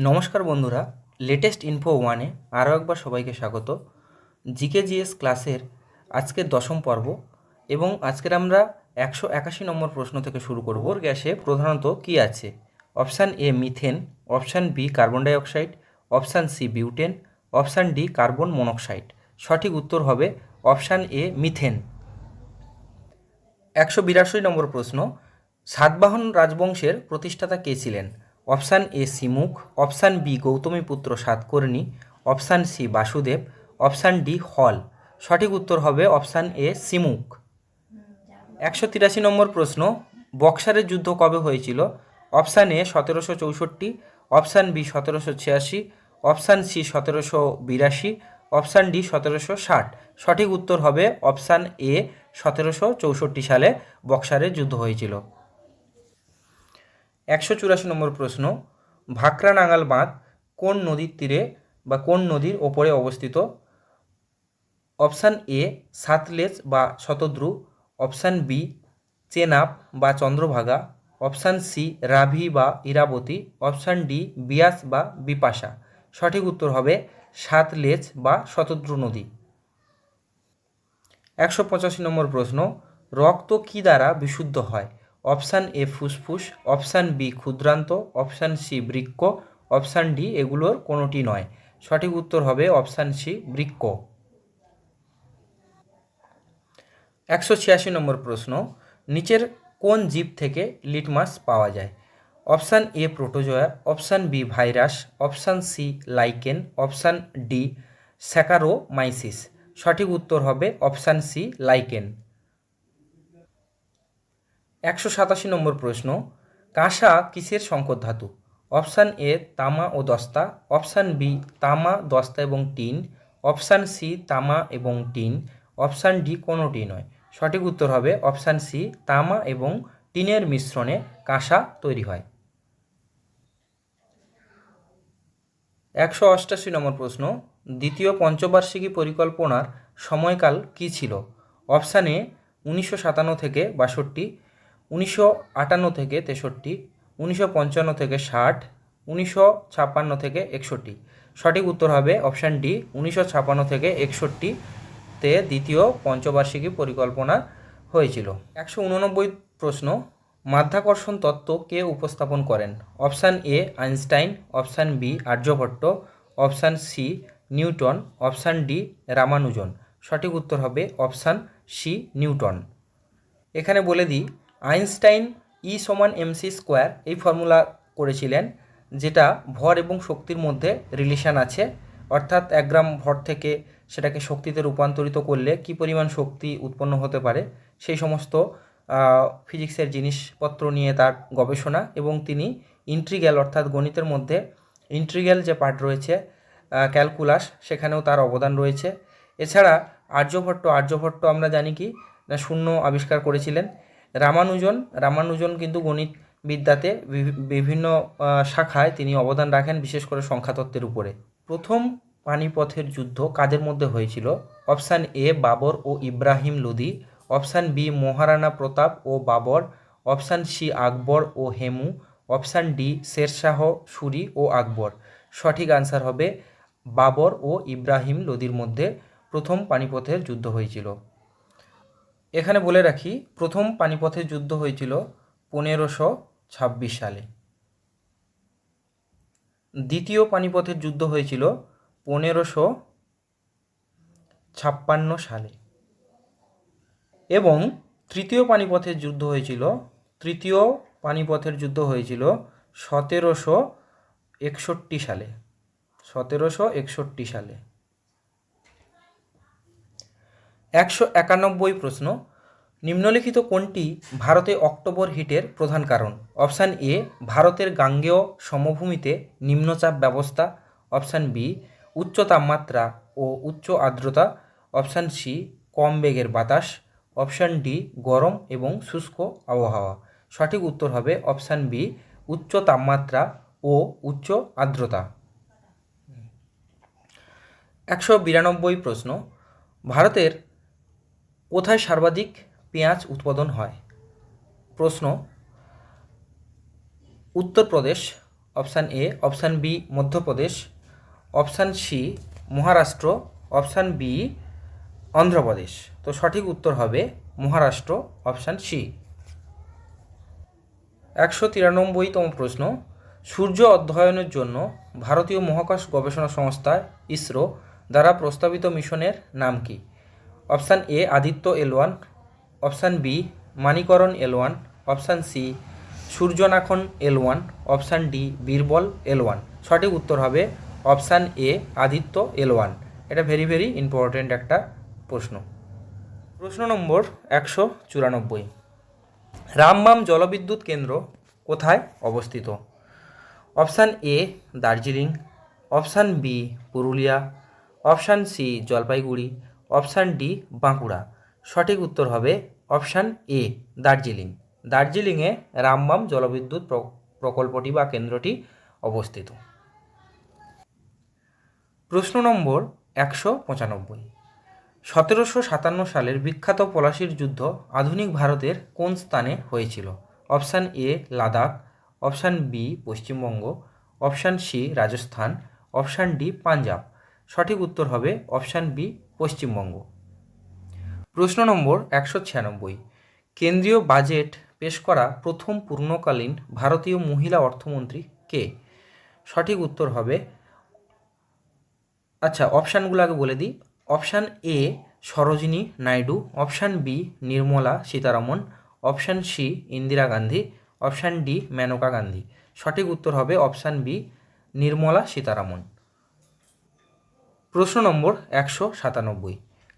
নমস্কার বন্ধুরা, latest info ওয়ানে আরও একবার সবাইকে স্বাগত। জিকে জিএস ক্লাসের আজকের দশম পর্ব এবং আজকের আমরা 181 নম্বর প্রশ্ন থেকে শুরু করব। গ্যাসে প্রধানত কি আছে? Option A methane, option B carbon dioxide, option C butane, option D carbon monoxide. সঠিক উত্তর হবে অপশান এ মিথেন। 182 নম্বর প্রশ্ন, সাতবাহন রাজবংশের প্রতিষ্ঠাতা কে ছিলেন? Option A Simukh, option B Gautamiputra Satakarni, option C Vasudev, option D হল। সঠিক উত্তর হবে অপশান এ সিমুখ। 183 নম্বর প্রশ্ন, বক্সারের যুদ্ধ কবে হয়েছিল? Option A 1764, option B 1786, option C 1782, option D 1760। সঠিক উত্তর হবে অপশান এ 1764 সালে বক্সারের যুদ্ধ হয়েছিল। 184 নম্বর প্রশ্ন, ভাকরা নাঙ্গাল বাঁধ কোন নদীর তীরে বা কোন নদীর ওপরে অবস্থিত? অপশান এ সাতলেজ বা শতদ্রু, অপশান বি চেনাব বা চন্দ্রভাগা, অপশান সি রাভি বা ইরাবতী, অপশান ডি বিয়াস বা বিপাশা। সঠিক উত্তর হবে সাতলেজ বা শতদ্রু নদী। 185 নম্বর প্রশ্ন, রক্ত কী দ্বারা বিশুদ্ধ হয়? অপশান এ ফুসফুস, অপশান বি ক্ষুদ্রান্ত, অপশান সি বৃক্ক, অপশান ডি এগুলোর কোনোটি নয়। সঠিক উত্তর হবে অপশান সি বৃক্ক। 186 নম্বর প্রশ্ন, নিচের কোন জীব থেকে লিটমাস পাওয়া যায়? Option A protozoa, option B virus, option C lichen, option D saccharomyces. সঠিক উত্তর হবে অপশান সি লাইকেন। 187 নম্বর প্রশ্ন, কাঁসা কিসের সংকর ধাতু? অপশান এ তামা ও দস্তা, অপশান বি তামা দস্তা এবং টিন, অপশান সি তামা এবং টিন, অপশান ডি কোনোটি নয়। সঠিক উত্তর হবে অপশান সি তামা এবং টিনের মিশ্রণে কাঁসা তৈরি হয়। 188 নম্বর প্রশ্ন, দ্বিতীয় পঞ্চবার্ষিকী পরিকল্পনার সময়কাল কী ছিল? অপশান এ 1957 থেকে 62, 1958 থেকে 63, 1955 থেকে 60, 1956 থেকে 61। সঠিক উত্তর হবে অপশান ডি 1956 থেকে 61-তে দ্বিতীয় পঞ্চবার্ষিকী পরিকল্পনা হয়েছিল। 189 প্রশ্ন, মাধ্যাকর্ষণ তত্ত্ব কে উপস্থাপন করেন? Option A Einstein, option B Aryabhata, option C Newton, option D Ramanujan. সঠিক উত্তর হবে অপশান সি নিউটন। এখানে বলে দিই, আইনস্টাইন ই সমান এমসি স্কোয়ার এই ফর্মুলা করেছিলেন, যেটা ভর এবং শক্তির মধ্যে রিলেশান আছে, অর্থাৎ 1 গ্রাম ভর থেকে সেটাকে শক্তিতে রূপান্তরিত করলে কী পরিমাণ শক্তি উৎপন্ন হতে পারে সেই সমস্ত ফিজিক্সের জিনিসপত্র নিয়ে তার গবেষণা। এবং তিনি ইন্টিগ্রাল অর্থাৎ গণিতের মধ্যে ইন্টিগ্রাল যে পার্ট রয়েছে ক্যালকুলাস, সেখানেও তার অবদান রয়েছে। এছাড়া আর্যভট্ট আমরা জানি কি না শূন্য আবিষ্কার করেছিলেন। রামানুজন কিন্তু গণিত বিদ্যাতে বিভিন্ন শাখায় তিনি অবদান রাখেন, বিশেষ করে সংখ্যাতত্ত্বের উপরে। প্রথম পানিপথের যুদ্ধ কাদের মধ্যে হয়েছিল? অপশান এ বাবর ও ইব্রাহিম লোদি, অপশান বি মহারানা প্রতাপ ও বাবর, অপশান সি আকবর ও হেমু, অপশান ডি শেরশাহ সুরি ও আকবর। সঠিক আনসার হবে বাবর ও ইব্রাহিম লোদির মধ্যে প্রথম পানিপথের যুদ্ধ হয়েছিল। এখানে বলে রাখি, প্রথম পানিপথের যুদ্ধ হয়েছিল 1526 সালে। দ্বিতীয় পানিপথের যুদ্ধ হয়েছিল 1556 সালে এবং তৃতীয় পানিপথের যুদ্ধ হয়েছিল 1761 সালে। 191 প্রশ্ন, নিম্নলিখিত কোনটি ভারতে অক্টোবর হিটের প্রধান কারণ? অপশান এ ভারতের গাঙ্গেয় সমভূমিতে নিম্নচাপ ব্যবস্থা, অপশান বি উচ্চ তাপমাত্রা ও উচ্চ আর্দ্রতা, অপশান সি কম বেগের বাতাস, অপশান ডি গরম এবং শুষ্ক আবহাওয়া। সঠিক উত্তর হবে অপশান বি উচ্চ তাপমাত্রা ও উচ্চ আর্দ্রতা। 192 প্রশ্ন, ভারতের কোথায় সর্বাধিক পেঁয়াজ উৎপাদন হয়? প্রশ্ন, Uttar Pradesh, option A, option B Madhya Pradesh, option C Maharashtra, option B Andhra Pradesh. তো সঠিক উত্তর হবে মহারাষ্ট্র, অপশান সি। 193তম প্রশ্ন, সূর্য অধ্যয়নের জন্য ভারতীয় মহাকাশ গবেষণা সংস্থা ইসরো দ্বারা প্রস্তাবিত মিশনের নাম কি? Option A Aditya L1, option B মানিকরণ L1, অপশান সি সূর্যনাখন L1, option D Birbal L1। সঠিক উত্তর হবে অপশান এ আদিত্য L1। এটা ভেরি ভেরি ইম্পর্টেন্ট একটা প্রশ্ন। প্রশ্ন নম্বর 194, রামবাম জলবিদ্যুৎ কেন্দ্র কোথায় অবস্থিত? Option A Darjeeling, option B Purulia, option C Jalpaiguri, option D Bankura. সঠিক উত্তর হবে অপশান এ দার্জিলিং। দার্জিলিংয়ে রামবাম জলবিদ্যুৎ প্রকল্পটি বা কেন্দ্রটি অবস্থিত। প্রশ্ন নম্বর 195, 1757 সালের বিখ্যাত পলাশির যুদ্ধ আধুনিক ভারতের কোন স্থানে হয়েছিল? Option A Ladakh, option B Paschimbanga, option C Rajasthan, option D Punjab. সঠিক উত্তর হবে অপশান বি পশ্চিমবঙ্গ। প্রশ্ন নম্বর 196, কেন্দ্রীয় বাজেট পেশ করা প্রথম পূর্ণকালীন ভারতীয় মহিলা অর্থমন্ত্রী কে? সঠিক উত্তর হবে, আচ্ছা অপশানগুলো আগে বলে দিই। Option A Sarojini Naidu, option B Nirmala Sitharaman, option C Indira Gandhi, option D Maneka Gandhi. সঠিক উত্তর হবে অপশান বি নির্মলা সীতারামন। প্রশ্ন নম্বর 197,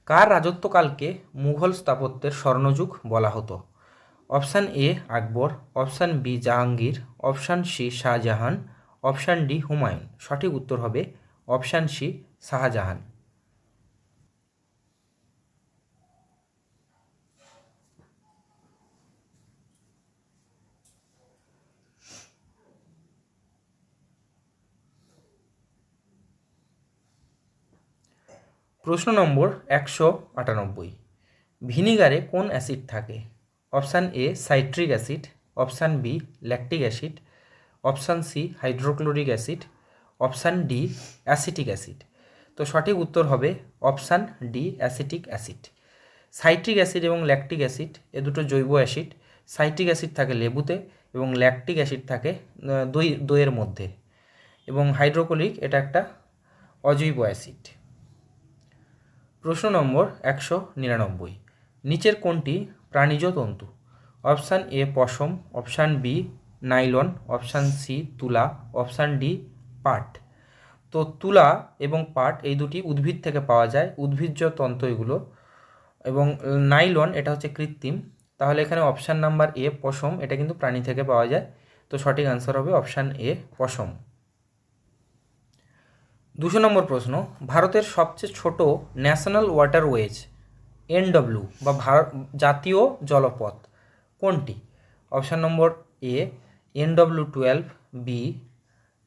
কার রাজত্বকালকে মুঘল স্থাপত্যের স্বর্ণযুগ বলা হতো? Option A Akbar, option B Jahangir, option C Shahjahan, option D Humayun. সঠিক উত্তর হবে অপশান সি শাহজাহান। প্রশ্ন নম্বর 198, ভিনিগারে কোন অ্যাসিড থাকে? Option A citric acid, option B lactic acid, option C hydrochloric acid, option D acetic acid. তো সঠিক উত্তর হবে option D acetic acid. Citric acid এবং ল্যাকটিক অ্যাসিড এ দুটো জৈব অ্যাসিড। সাইট্রিক অ্যাসিড থাকে লেবুতে এবং ল্যাকটিক অ্যাসিড থাকে দইয়ের মধ্যে, এবং হাইড্রোক্লোরিক এটা একটা অজৈব অ্যাসিড। প্রশ্ন নম্বর 199, নিচের কোনটি প্রাণীজ তন্তু? অপশান এ পশম, option B nylon, option C তুলা, অপশান ডি পাট। তো তুলা এবং পাট এই দুটি উদ্ভিদ থেকে পাওয়া যায়, উদ্ভিজ্জ তন্তু এগুলো, এবং নাইলন এটা হচ্ছে কৃত্রিম। তাহলে এখানে অপশান নাম্বার এ পশম এটা কিন্তু প্রাণী থেকে পাওয়া যায়। তো সঠিক আনসার হবে অপশান এ পশম। 200 নম্বর প্রশ্ন, ভারতের সবচেয়ে ছোট ন্যাশনাল ওয়াটারওয়েজ NW বা জাতীয় জলপথ কোনটি? Option number A NW12, B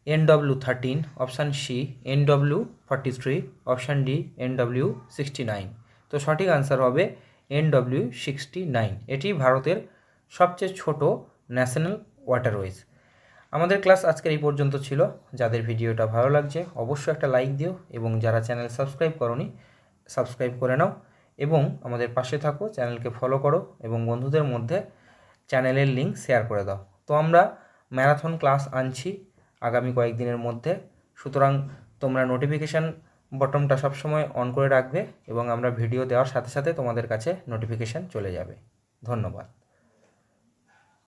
NW13, option C NW43, option D NW69। তো সঠিক আনসার হবে NW69। এটি ভারতের সবচেয়ে ছোট ন্যাশনাল ওয়াটারওয়েজ। আমাদের ক্লাস আজকের এই পর্যন্ত ছিল। যাদের ভিডিওটা ভালো লাগছে অবশ্যই একটা লাইক দিও, এবং যারা চ্যানেল সাবস্ক্রাইব করোনি সাবস্ক্রাইব করে নাও, এবং আমাদের পাশে থাকো, চ্যানেলকে ফলো করো, এবং বন্ধুদের মধ্যে চ্যানেলের লিঙ্ক শেয়ার করে দাও। তো আমরা ম্যারাথন ক্লাস আনছি আগামী কয়েকদিনের মধ্যে, সুতরাং তোমরা নোটিফিকেশান বটনটা সবসময় অন করে রাখবে, এবং আমরা ভিডিও দেওয়ার সাথে সাথে তোমাদের কাছে নোটিফিকেশান চলে যাবে। ধন্যবাদ।